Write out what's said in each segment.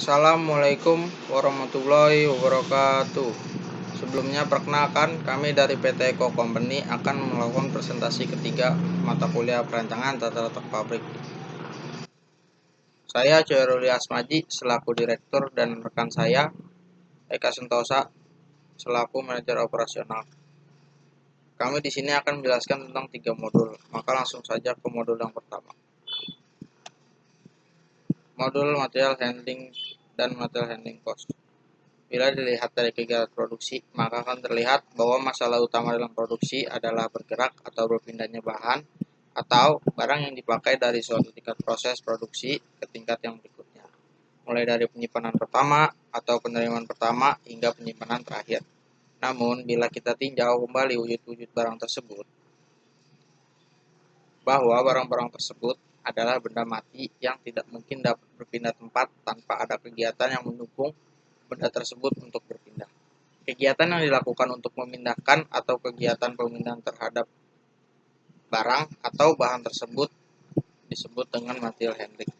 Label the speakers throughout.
Speaker 1: Assalamualaikum warahmatullahi wabarakatuh. Sebelumnya perkenalkan, kami dari PT Eko Company akan melakukan presentasi ketiga mata kuliah perancangan tata letak pabrik. Saya Coyruli Asmaji selaku direktur dan rekan saya Eka Sentosa selaku manajer operasional. Kami di sini akan menjelaskan tentang 3 modul. Maka langsung saja ke modul yang pertama. Modul material handling dan material handling cost. Bila dilihat dari kegiatan produksi, maka akan terlihat bahwa masalah utama dalam produksi adalah bergerak atau berpindahnya bahan atau barang yang dipakai dari suatu tingkat proses produksi ke tingkat yang berikutnya, mulai dari penyimpanan pertama atau penerimaan pertama hingga penyimpanan terakhir. Namun, bila kita tinjau kembali wujud-wujud barang tersebut, bahwa barang-barang tersebut adalah benda mati yang tidak mungkin dapat berpindah tempat tanpa ada kegiatan yang mendukung benda tersebut untuk berpindah. Kegiatan yang dilakukan untuk memindahkan atau kegiatan pemindahan terhadap barang atau bahan tersebut disebut dengan material handling.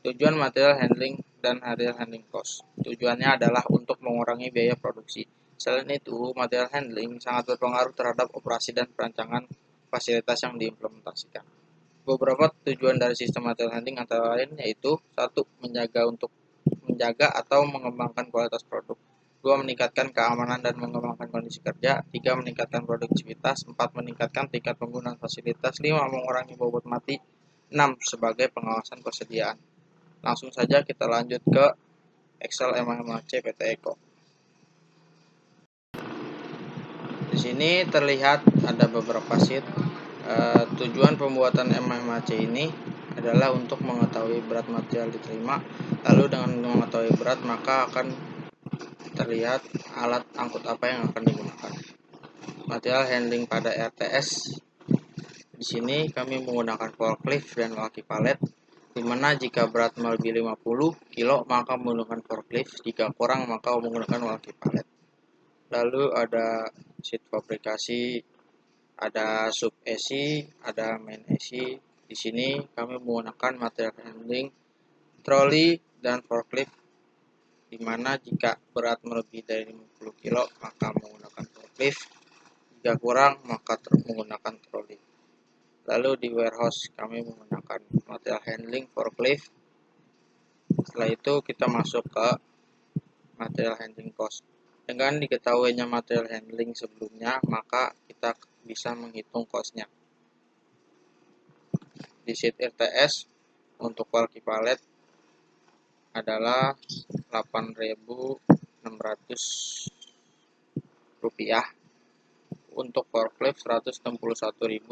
Speaker 1: Tujuan material handling dan material handling cost. Tujuannya adalah untuk mengurangi biaya produksi. Selain itu, material handling sangat berpengaruh terhadap operasi dan perancangan fasilitas yang diimplementasikan. Beberapa tujuan dari sistem material handling antara lain yaitu 1. Menjaga atau mengembangkan kualitas produk. 2. Meningkatkan keamanan dan mengembangkan kondisi kerja. 3. Meningkatkan produktivitas. 4. Meningkatkan tingkat penggunaan fasilitas. 5. Mengurangi bobot mati. 6. Sebagai pengawasan persediaan. Langsung saja kita lanjut ke Excel MHMAC PT Eko. Di sini terlihat ada beberapa sheet. Tujuan pembuatan MHMAC ini adalah untuk mengetahui berat material diterima. Lalu dengan mengetahui berat maka akan terlihat alat angkut apa yang akan digunakan. Material handling pada RTS. Di sini kami menggunakan forklift dan walkie pallet, di mana jika berat melebihi 50 kg maka menggunakan forklift, jika kurang maka menggunakan walkie pallet. Lalu ada sheet fabrikasi, ada sub ESI, ada main ESI. Di sini kami menggunakan material handling, troli dan forklift, di mana jika berat melebihi dari 50 kg maka menggunakan forklift, jika kurang maka menggunakan troli. Lalu di warehouse kami menggunakan material handling forklift. Setelah itu kita masuk ke material handling cost. Dengan diketahuinya material handling sebelumnya, maka kita bisa menghitung cost-nya. Di sheet RTS untuk walkie pallet adalah Rp8.600, untuk forklift Rp161.000.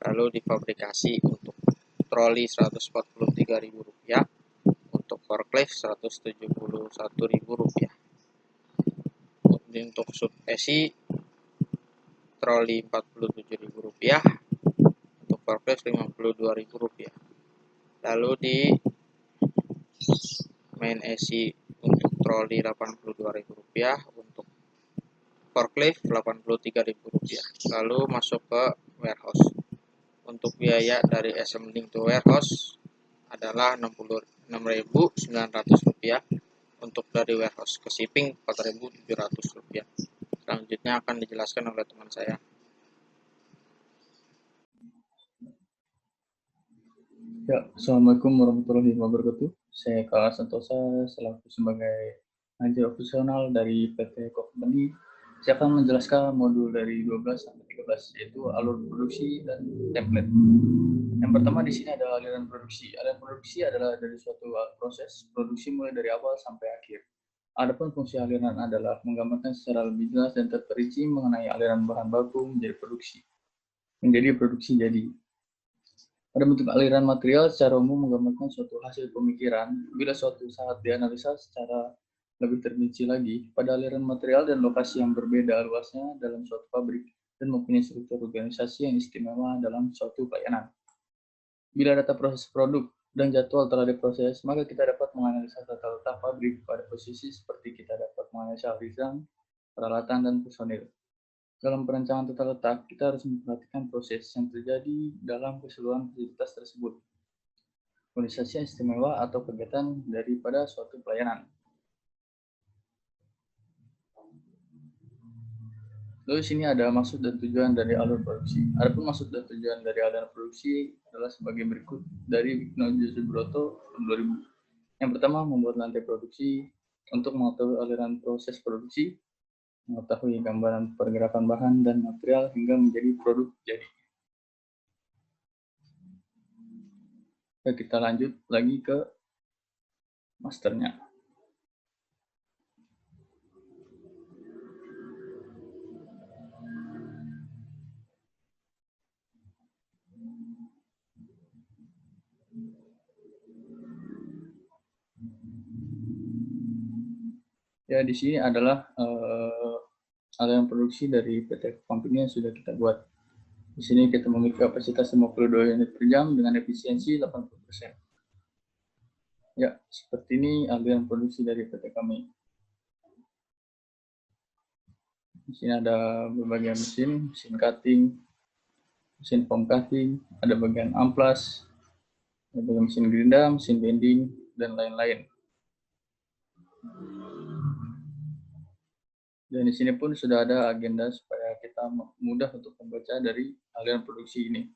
Speaker 1: Lalu di fabrikasi untuk troli Rp143.000, untuk forklift Rp171.000. Untuk sub ESI troli Rp47.000, untuk forklift Rp52.000. Lalu di main ESI untuk troli Rp82.000, untuk forklift Rp83.000. Lalu masuk ke warehouse. Untuk biaya dari assembling to warehouse adalah Rp66.900. Untuk dari warehouse ke shipping Rp4.700. Selanjutnya akan dijelaskan oleh teman saya.
Speaker 2: Ya, Assalamualaikum warahmatullahi wabarakatuh. Saya Eka Sentosa selaku sebagai manajer operasional dari PT Eko Company. Saya akan menjelaskan modul dari 12 sampai 13 yaitu alur produksi dan template. Yang pertama di sini adalah aliran produksi. Aliran produksi adalah dari suatu proses produksi mulai dari awal sampai akhir. Adapun fungsi aliran adalah menggambarkan secara lebih jelas dan terperinci mengenai aliran bahan baku menjadi produksi jadi. Pada bentuk aliran material secara umum menggambarkan suatu hasil pemikiran. Bila suatu saat dianalisa secara lebih terperinci lagi pada aliran material dan lokasi yang berbeda luasnya dalam suatu pabrik dan mempunyai struktur organisasi yang istimewa dalam suatu pelayanan. Bila data proses produk dan jadwal telah diproses, maka kita dapat menganalisa tata letak pabrik pada posisi seperti kita dapat menganalisa aliran, peralatan, dan personil. Dalam perencanaan tata letak, kita harus memperhatikan proses yang terjadi dalam keseluruhan fasilitas tersebut. organisasi yang istimewa atau kegiatan daripada suatu pelayanan. Lalu sini ada maksud dan tujuan dari alur produksi. Adapun maksud dan tujuan dari alur produksi adalah sebagai berikut dari Wigno Subroto 2000. Yang pertama, membuat lantai produksi untuk mengetahui aliran proses produksi, mengetahui gambaran pergerakan bahan dan material hingga menjadi produk jadi. Oke, kita lanjut lagi ke masternya. Ya, di sini adalah aliran produksi dari PT Company yang sudah kita buat. Di sini kita memiliki kapasitas 52 unit per jam dengan efisiensi 80%. Ya, seperti ini aliran produksi dari PT kami. Di sini ada berbagai mesin cutting, mesin foam cutting, ada bagian amplas, ada bagian mesin gerinda, mesin bending, dan lain-lain. Dan di sini pun sudah ada agenda supaya kita mudah untuk membaca dari aliran produksi ini.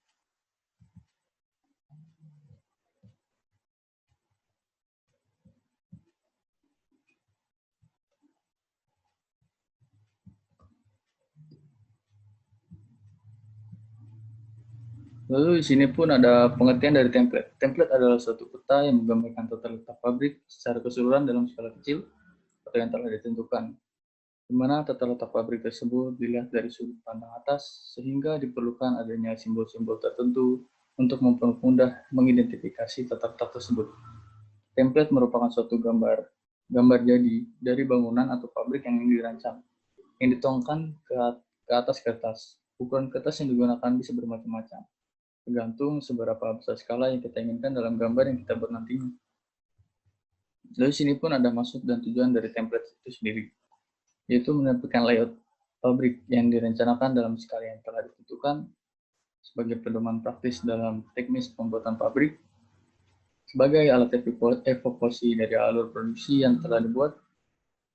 Speaker 2: Lalu di sini pun ada pengertian dari template. Template adalah suatu peta yang menggambarkan tata letak pabrik secara keseluruhan dalam skala kecil atau yang telah ditentukan, di mana tata letak pabrik tersebut dilihat dari sudut pandang atas, sehingga diperlukan adanya simbol-simbol tertentu untuk mempermudah mengidentifikasi tata letak tersebut. Template merupakan suatu gambar jadi dari bangunan atau pabrik yang dirancang, yang dituangkan ke atas kertas. Ukuran kertas yang digunakan bisa bermacam-macam, tergantung seberapa besar skala yang kita inginkan dalam gambar yang kita buat nantinya. Lalu sini pun ada maksud dan tujuan dari template itu sendiri, yaitu menampilkan layout pabrik yang direncanakan dalam skala yang telah ditentukan sebagai pedoman praktis dalam teknis pembuatan pabrik, sebagai alat evakuasi dari alur produksi yang telah dibuat.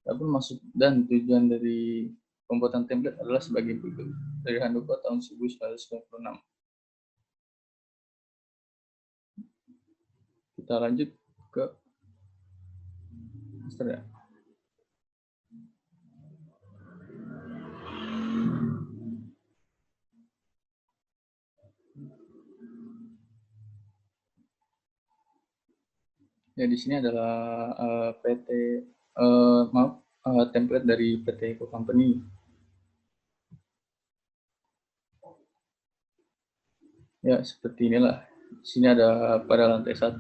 Speaker 2: Adapun maksud dan tujuan dari pembuatan template adalah sebagai berikut dari Handoko tahun 1996. Kita lanjut ke master ya. Ya, di sini adalah template dari PT Eco Company. Ya, seperti inilah. Di sini ada pada lantai 1.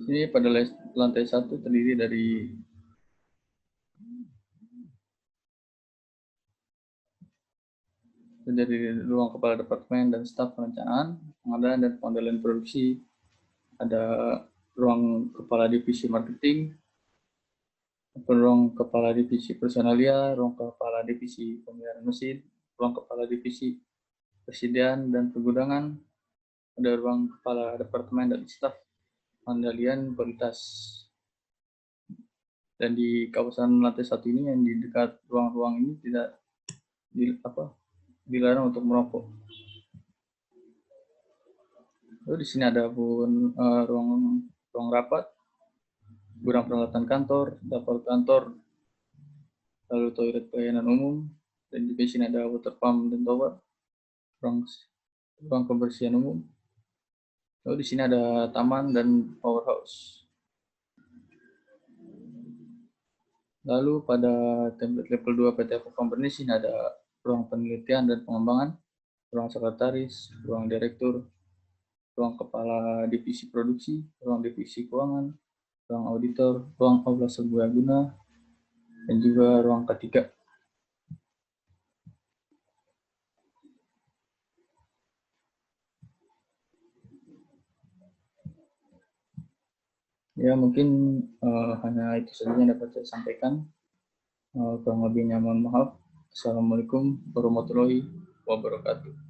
Speaker 2: Sini pada lantai 1 terdiri dari ruang kepala departemen dan staf perencanaan, pengadaan dan pengendalian produksi. Ada ruang kepala divisi marketing, ruang kepala divisi personalia, ruang kepala divisi pemeliharaan mesin, ruang kepala divisi persediaan dan pergudangan, ada ruang kepala departemen dan staf pengendalian kualitas. Dan di kawasan lantai 1 ini yang di dekat ruang-ruang ini tidak dilarang untuk merokok. Lalu di sini ada pun ruang rapat, gudang peralatan kantor, dapur kantor, lalu toilet pelayanan umum, dan juga di sini ada water pump dan tower, ruang kebersihan umum. Lalu di sini ada taman dan powerhouse. Lalu pada template level 2 PT Eco Company sini ada ruang penelitian dan pengembangan, ruang sekretaris, ruang direktur, ruang kepala divisi produksi, ruang divisi keuangan, ruang auditor, ruang aula serbaguna, dan juga ruang ketiga. Ya, mungkin hanya itu saja yang dapat saya sampaikan. Kurang lebihnya mohon maaf. Assalamualaikum warahmatullahi wabarakatuh.